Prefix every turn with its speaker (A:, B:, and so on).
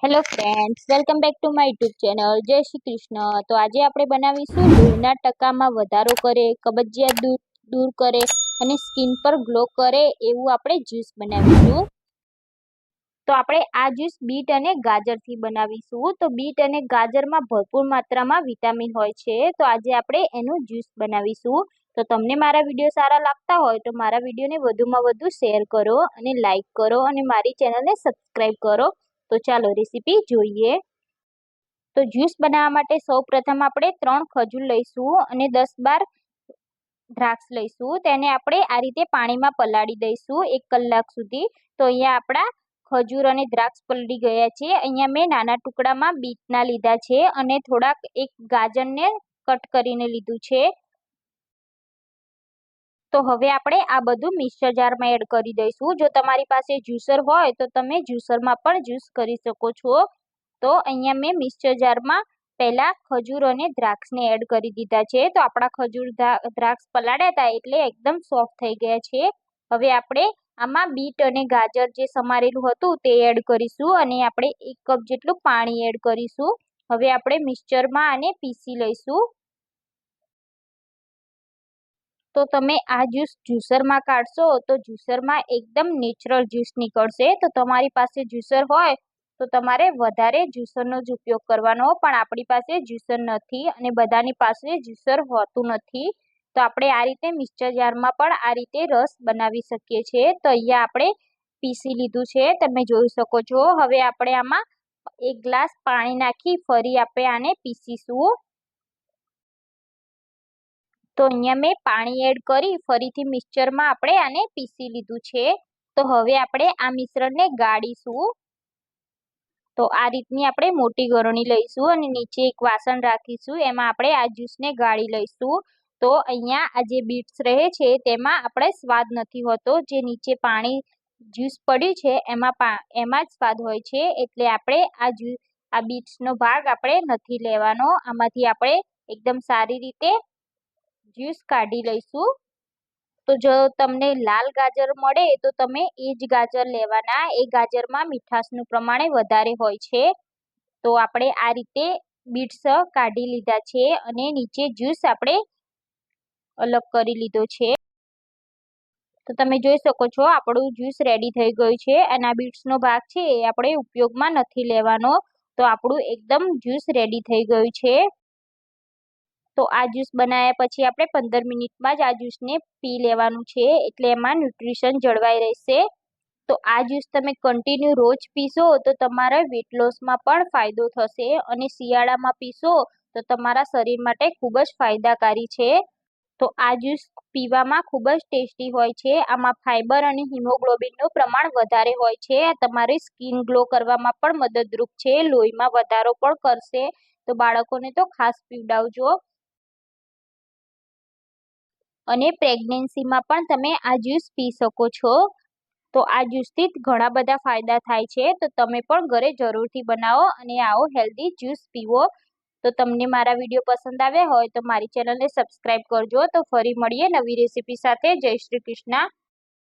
A: Hello friends, welcome back to my YouTube channel. જય શ્રી કૃષ્ણ. તો આજે આપણે બનાવીશું લોહીના ટકામાં વધારો કરે, કબજિયાત દૂર કરે અને સ્કિન પર ગ્લો કરે એવું આપણે જ્યુસ બનાવીશું. તો આપણે આ જ્યુસ બીટ અને ગાજરથી બનાવીશું. તો બીટ અને ગાજરમાં ભરપૂર માત્રામાં વિટામિન હોય છે. તો આજે આપણે એનું જ્યુસ બનાવીશું. તો તમને મારા વિડીયો સારા લાગતા હોય તો મારા વિડીયોને વધુમાં વધુ શેર કરો અને લાઈક કરો અને મારી ચેનલને સબસ્ક્રાઈબ કરો. તો ચાલો રેસીપી જોઈએ. તો જ્યુસ બનાવવા માટે સૌપ્રથમ આપણે 3 ખજૂર લઈશું અને 10-12 દ્રાક્ષ લઈશું. તેને આપણે આ રીતે પાણીમાં પલાળી દઈશું 1 કલાક સુધી. તો અહીંયા આપણા ખજૂર અને દ્રાક્ષ પલળી ગયા છે. અહીંયા મેં નાના ટુકડામાં બીટના લીધા છે અને થોડાક એક ગાજરને કટ કરીને લીધું છે. તો હવે આપણે આ બધું મિક્સર જારમાં એડ કરી દઈશું. જો તમારી પાસે જ્યુસર હોય તો તમે જ્યુસરમાં પણ જ્યુસ કરી શકો છો. તો અહીંયા મેં મિક્સર જારમાં પહેલા ખજૂર અને દ્રાક્ષને એડ કરી દીધા છે. તો આપણા ખજૂર દ્રાક્ષ પલાળ્યા હતા એટલે એકદમ સોફ્ટ થઈ ગયા છે. હવે આપણે આમાં બીટ અને ગાજર જે સમારેલું હતું તે એડ કરીશું અને આપણે 1 કપ જેટલું પાણી એડ કરીશું. હવે આપણે મિક્સરમાં આને પીસી લઈશું. તો તમે આ જ્યુસ જ્યુસરમાં કાઢશો તો જ્યુસરમાં એકદમ નેચરલ જ્યુસ નીકળશે. તો તમારી પાસે જ્યુસર હોય તો તમારે વધારે જ્યુસરનો જ ઉપયોગ કરવાનો, પણ આપણી પાસે જ્યુસર નથી અને બધાની પાસે જ્યુસર હોતું નથી. તો આપણે આ રીતે મિક્સર જારમાં પણ આ રીતે રસ બનાવી શકીએ છીએ. તો અહીંયા આપણે પીસી લીધું છે, તમે જોઈ શકો છો. હવે આપણે આમાં 1 ગ્લાસ પાણી નાખી ફરી આપણે આને પીસીશું. તો અહીંયા મેં પાણી એડ કરી ફરીથી મિક્સરમાં આપણે આને પીસી લીધું છે. તો હવે આપણે આ મિશ્રણને ગાળીશું. તો આ રીતની આપણે મોટી ગળણી લઈશું અને નીચે એક વાસણ રાખીશું. એમાં આપણે આ જ્યુસને ગાળી લઈશું. તો અહીંયા આ જે બીટ્સ રહે છે તેમાં આપણે સ્વાદ નથી હોતો. જે નીચે પાણી જ્યુસ પડ્યું છે એમાં જ સ્વાદ હોય છે. એટલે આપણે આ બીટ્સનો ભાગ આપણે નથી લેવાનો. આમાંથી આપણે એકદમ સારી રીતે જ્યુસ કાઢી લઈશું. તો જો તમને લાલ ગાજર મળે તો તમે એ જ ગાજર લેવાના. એ ગાજરમાં મીઠાશનું પ્રમાણ વધારે હોય છે. તો આપણે આ રીતે બીટ્સ કાઢી લીધા છે અને નીચે જ્યુસ આપણે અલગ કરી લીધો છે. તો તમે જોઈ શકો છો આપણું જ્યુસ રેડી થઈ ગયું છે અને આ બીટ્સનો ભાગ છે એ આપણે ઉપયોગમાં નથી લેવાનો. તો આપણું એકદમ જ્યુસ રેડી થઈ ગયું છે. તો આ જ્યુસ બનાવ્યા પછી આપણે 15 મિનિટમાં જ આ જ્યુસને પી લેવાનું છે, એટલે એમાં ન્યુટ્રિશન જળવાઈ રહેશે. તો આ જ્યુસ તમે કન્ટિન્યુ રોજ પીશો તો તમારા વેટ લોસમાં પણ ફાયદો થશે અને શિયાળામાં પીશો તો તમારા શરીર માટે ખૂબ જ ફાયદાકારી છે. તો આ જ્યુસ પીવામાં ખૂબ જ ટેસ્ટી હોય છે. આમાં ફાઇબર અને હિમોગ્લોબિનનું પ્રમાણ વધારે હોય છે. આ તમારી સ્કિન ગ્લો કરવામાં પણ મદદરૂપ છે. લોહીમાં વધારો પણ કરશે. તો બાળકોને તો ખાસ પીવડાવજો. અને પ્રેગ્નન્સીમાં પણ તમે આ જ્યુસ પી શકો છો. તો આ જ્યુસથી ઘણા બધા ફાયદા થાય છે. તો તમે પણ ઘરે જરૂરથી બનાવો અને આવો હેલ્ધી જ્યુસ પીવો. તો તમને મારા વિડીયો પસંદ આવ્યા હોય તો મારી ચેનલને સબસ્ક્રાઈબ કરજો. તો ફરી મળીએ નવી રેસીપી સાથે. જય શ્રી કૃષ્ણ.